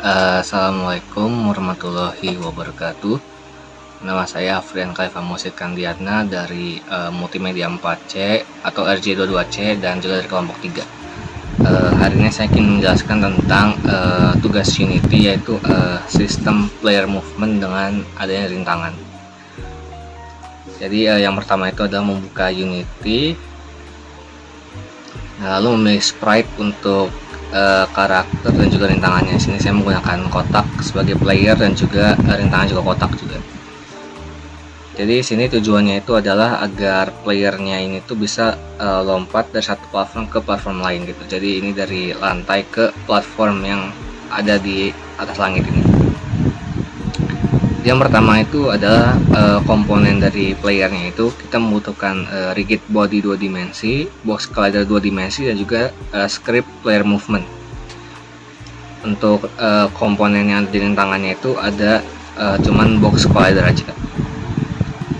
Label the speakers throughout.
Speaker 1: Assalamualaikum warahmatullahi wabarakatuh. Nama saya Afrian Khalifa Musid Kandiatna dari Multimedia 4C atau RJ22C dan juga dari kelompok 3. Hari ini saya ingin menjelaskan tentang tugas Unity, yaitu sistem player movement dengan adanya rintangan. Jadi yang pertama itu adalah membuka Unity, lalu memilih sprite untuk karakter dan juga rintangannya. Sini saya menggunakan kotak sebagai player dan juga rintangan juga kotak juga. Jadi sini tujuannya itu adalah agar playernya ini tuh bisa lompat dari satu platform ke platform lain gitu. Jadi ini dari lantai ke platform yang ada di atas langit ini. Yang pertama itu adalah komponen dari playernya itu kita membutuhkan rigid body 2 dimensi, box collider 2 dimensi, dan juga script player movement. Untuk komponen yang di rintangannya itu ada cuman box collider aja.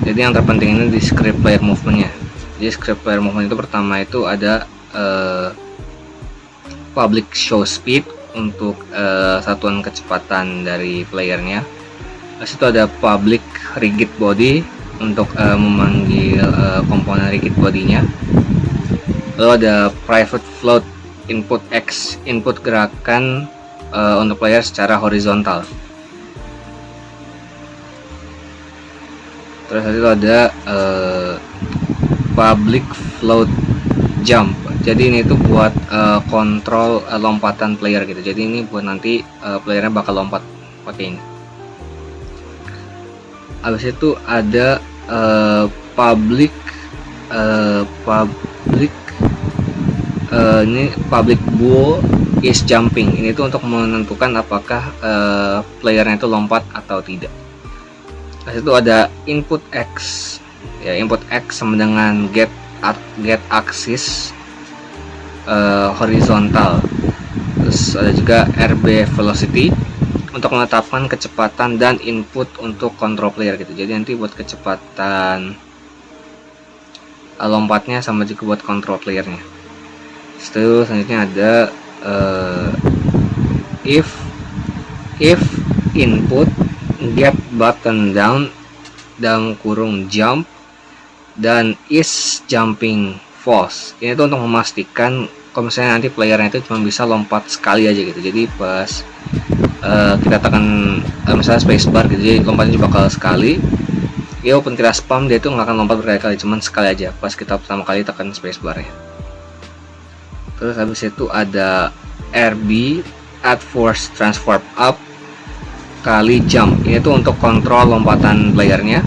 Speaker 1: Jadi yang terpenting ini di script player movementnya. Jadi script player movement itu pertama itu ada public show speed untuk satuan kecepatan dari playernya. Terus itu ada public rigid body untuk memanggil komponen rigid bodinya. Lalu ada private float input X, input gerakan untuk player secara horizontal. Terus itu ada public float jump. Jadi ini tuh buat kontrol lompatan player gitu. Jadi ini buat nanti playernya bakal lompat pakai ini. Habis itu ada public ini public bool is jumping. Ini tuh untuk menentukan apakah playernya itu lompat atau tidak. Habis itu ada input X. Ya, input X sama dengan get axis horizontal. Terus ada juga RB velocity untuk menetapkan kecepatan dan input untuk kontrol player gitu. Jadi nanti buat kecepatan lompatnya sama juga buat kontrol playernya. Setelah selanjutnya ada if input get button down dalam kurung jump dan is jumping false. Ini tuh untuk memastikan kalau misalnya nanti playernya itu cuma bisa lompat sekali aja gitu. Jadi pas kita tekan misalnya spacebar gitu, jadi lompatnya bakal sekali. Ya walaupun kita spam, dia itu nggak akan lompat berkali-kali, cuman sekali aja pas kita pertama kali tekan spacebar ya. Terus habis itu ada RB add force transform up kali jump. Ini tuh untuk kontrol lompatan playernya.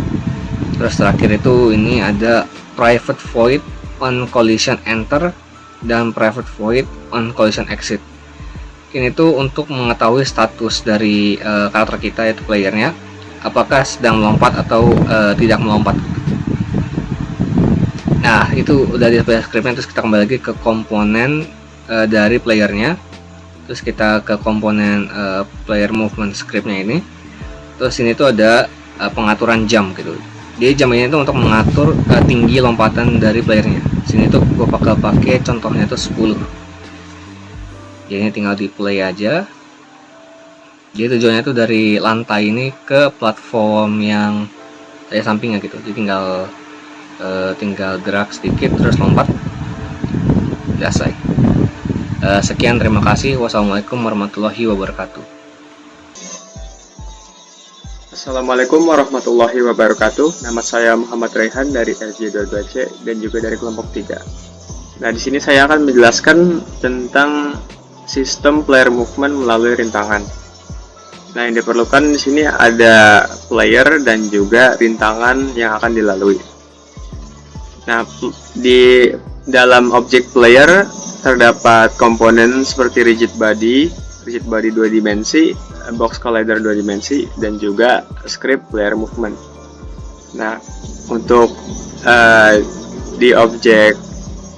Speaker 1: Terus terakhir itu ini ada private void on collision enter dan private void on collision exit. Ini tuh untuk mengetahui status dari karakter kita, yaitu playernya, apakah sedang melompat atau tidak melompat. Nah, itu udah di player scriptnya. Terus kita kembali lagi ke komponen dari playernya. Terus kita ke komponen player movement scriptnya ini. Terus ini tuh ada pengaturan jump gitu. Jadi jump ini tuh untuk mengatur tinggi lompatan dari playernya. Sini tuh gue pakai contohnya tuh 10. Jadi tinggal di play aja. Jadi tujuannya tuh dari lantai ini ke platform yang saya sampingnya gitu. Jadi tinggal gerak sedikit terus lompat. Selesai. Sekian, terima kasih. Wassalamualaikum warahmatullahi wabarakatuh.
Speaker 2: Assalamualaikum warahmatullahi wabarakatuh. Nama saya Muhammad Raihan dari RJ22C dan juga dari kelompok 3. Nah, di sini saya akan menjelaskan tentang sistem player movement melalui rintangan. Nah, yang diperlukan di sini ada player dan juga rintangan yang akan dilalui. Nah, di dalam objek player terdapat komponen seperti rigid body 2 dimensi, box collider 2 dimensi, dan juga script player movement. Nah, untuk di objek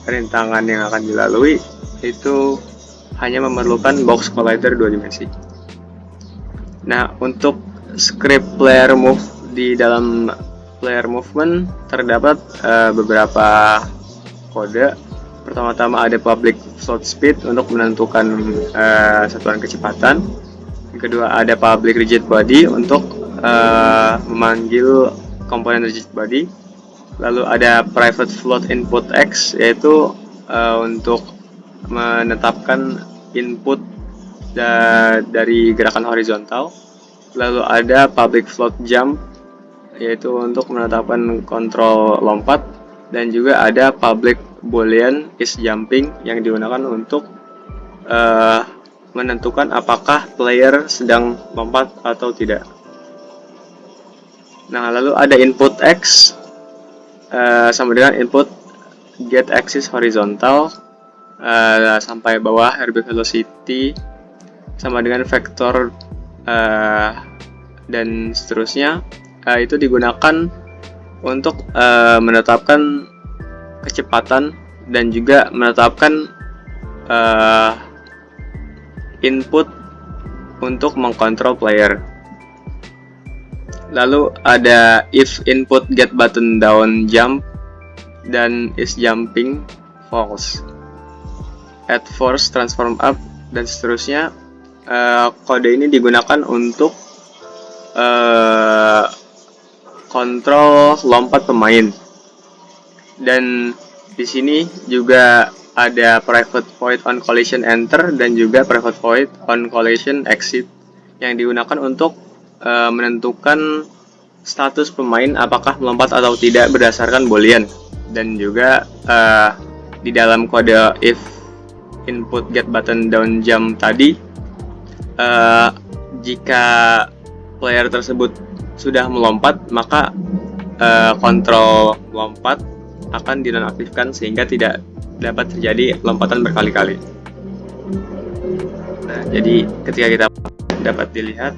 Speaker 2: rintangan yang akan dilalui itu hanya memerlukan box collider 2 dimensi. Nah, untuk script player move di dalam player movement terdapat beberapa kode. Pertama-tama ada public float speed untuk menentukan satuan kecepatan. Yang kedua ada public rigid body untuk memanggil komponen rigid body. Lalu ada private float input X, yaitu untuk menetapkan input dari gerakan horizontal. Lalu ada public float jump, yaitu untuk menetapkan kontrol lompat. Dan juga ada public boolean is jumping yang digunakan untuk menentukan apakah player sedang lompat atau tidak. Nah, lalu ada input X sama dengan input get axis horizontal sampai bawah RB velocity sama dengan vektor dan seterusnya. Itu digunakan untuk menetapkan kecepatan dan juga menetapkan input untuk mengkontrol player. Lalu ada if input get button down jump dan is jumping false, at force transform up dan seterusnya. Kode ini digunakan untuk kontrol lompat pemain. Dan di sini juga ada private void on collision enter dan juga private void on collision exit yang digunakan untuk menentukan status pemain apakah melompat atau tidak berdasarkan boolean. Dan juga di dalam kode if input get button down jump tadi, jika player tersebut sudah melompat, maka kontrol lompat akan dinonaktifkan sehingga tidak dapat terjadi lompatan berkali-kali. Nah, jadi ketika kita dapat dilihat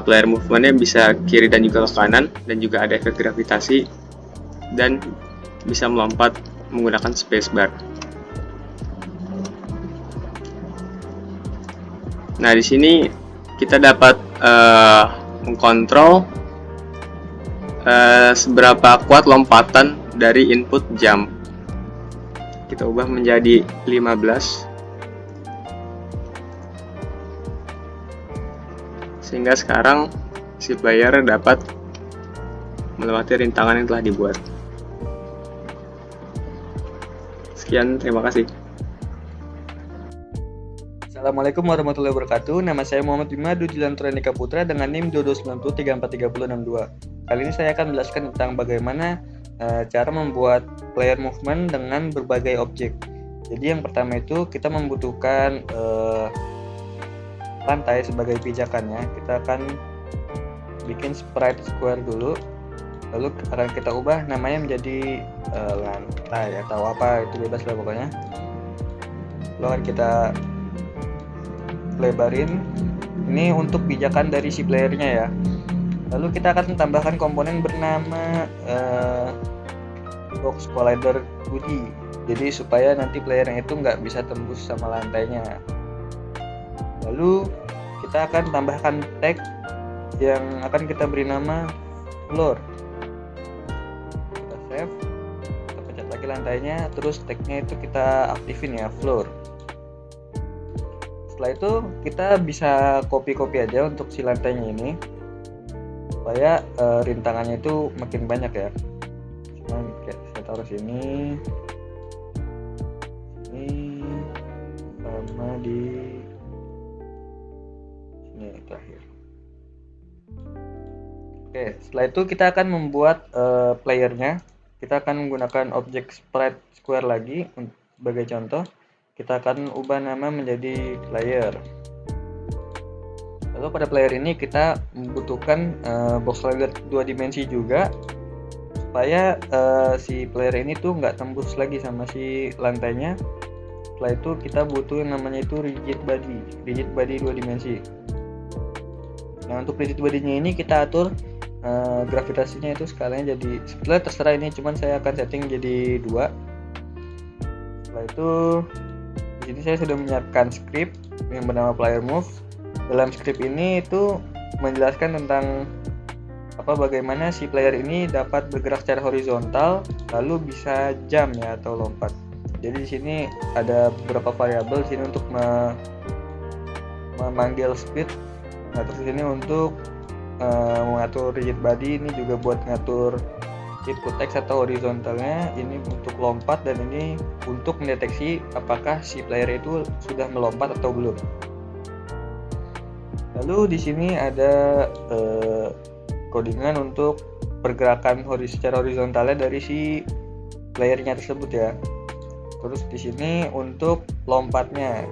Speaker 2: player movementnya bisa kiri dan juga ke kanan, dan juga ada efek gravitasi dan bisa melompat menggunakan spacebar. Nah, di sini kita dapat mengkontrol seberapa kuat lompatan dari input jump. Kita ubah menjadi 15 sehingga sekarang si player dapat melewati rintangan yang telah dibuat. Sekian, terima kasih.
Speaker 3: Assalamualaikum warahmatullahi wabarakatuh. Nama saya Muhammad Bimadu Jilantura Nika Putra dengan NIM 2290343062. Kali ini saya akan menjelaskan tentang bagaimana cara membuat player movement dengan berbagai objek. Jadi yang pertama itu kita membutuhkan lantai sebagai pijakannya. Kita akan bikin sprite square dulu, lalu akan kita ubah namanya menjadi lantai atau apa, itu bebas lah pokoknya. Lalu akan kita lebarin. Ini untuk pijakan dari si playernya ya. Lalu kita akan tambahkan komponen bernama box collider 2D. Jadi supaya nanti playernya itu nggak bisa tembus sama lantainya. Lalu kita akan tambahkan tag yang akan kita beri nama floor. Kita save, kita pencet lagi lantainya, terus tagnya itu kita aktifin ya, floor. Setelah itu kita bisa copy aja untuk si lantainya ini supaya rintangannya itu makin banyak ya. Cuman kayak saya taruh sini sama di sini terakhir. Oke, setelah itu kita akan membuat playernya. Kita akan menggunakan objek sprite square lagi sebagai contoh. Kita akan ubah nama menjadi player. Lalu pada player ini kita membutuhkan box collider 2 dimensi juga supaya si player ini tuh nggak tembus lagi sama si lantainya. Setelah itu kita butuh yang namanya itu rigid body 2 dimensi. Nah, untuk rigid body-nya ini kita atur gravitasinya itu skalanya jadi, sebetulnya terserah ini, cuman saya akan setting jadi 2. Setelah itu di sini saya sudah menyiapkan script yang bernama player move. Dalam script ini itu menjelaskan tentang bagaimana si player ini dapat bergerak secara horizontal lalu bisa jump ya atau lompat. Jadi di sini ada beberapa variabel sini untuk memanggil speed. Nah terus di sini untuk mengatur rigid body, ini juga buat ngatur input text atau horizontalnya, ini untuk lompat, dan ini untuk mendeteksi apakah si player itu sudah melompat atau belum. Lalu di sini ada codingan untuk pergerakan secara horizontalnya dari si playernya tersebut ya. Terus di sini untuk lompatnya,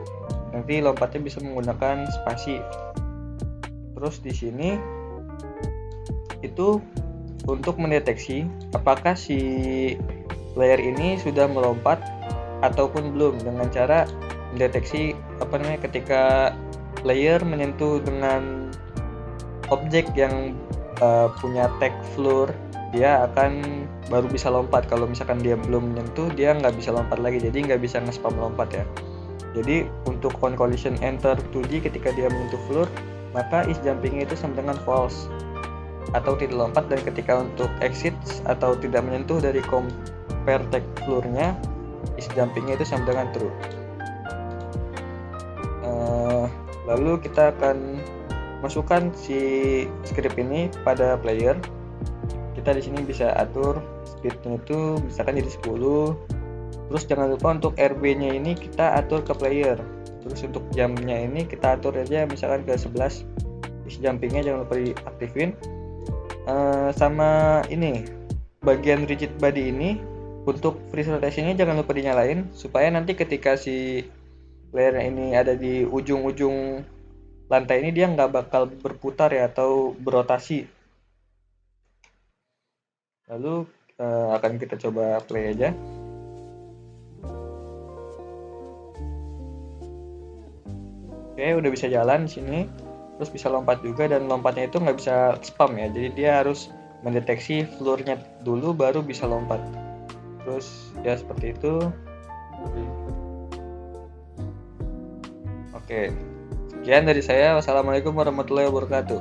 Speaker 3: nanti lompatnya bisa menggunakan spasi. Terus di sini itu untuk mendeteksi apakah si player ini sudah melompat ataupun belum, dengan cara mendeteksi ketika player menyentuh dengan objek yang punya tag floor, dia akan baru bisa lompat. Kalau misalkan dia belum menyentuh, dia nggak bisa lompat lagi, jadi nggak bisa nge-spam lompat ya. Jadi untuk on collision enter 2D ketika dia menyentuh floor, maka is jumping itu sama dengan false atau tidak lompat, dan ketika untuk exit atau tidak menyentuh dari compare tag floor-nya, is jumping itu sama dengan true. Lalu kita akan masukkan si script ini pada player. Kita di sini bisa atur speednya itu misalkan jadi 10. Terus jangan lupa untuk RB-nya ini kita atur ke player. Terus untuk jamnya ini kita atur aja misalkan ke 11. Is jumpingnya jangan lupa diaktifin. Sama ini bagian rigid body ini untuk freeze rotation-nya jangan lupa dinyalain, supaya nanti ketika si player ini ada di ujung-ujung lantai ini dia nggak bakal berputar ya atau berotasi. Lalu akan kita coba play aja. Oke, udah bisa jalan di sini. Terus bisa lompat juga, dan lompatnya itu nggak bisa spam ya, jadi dia harus mendeteksi floor-nya dulu baru bisa lompat. Terus ya seperti itu. Oke, sekian dari saya. Wassalamualaikum warahmatullahi wabarakatuh.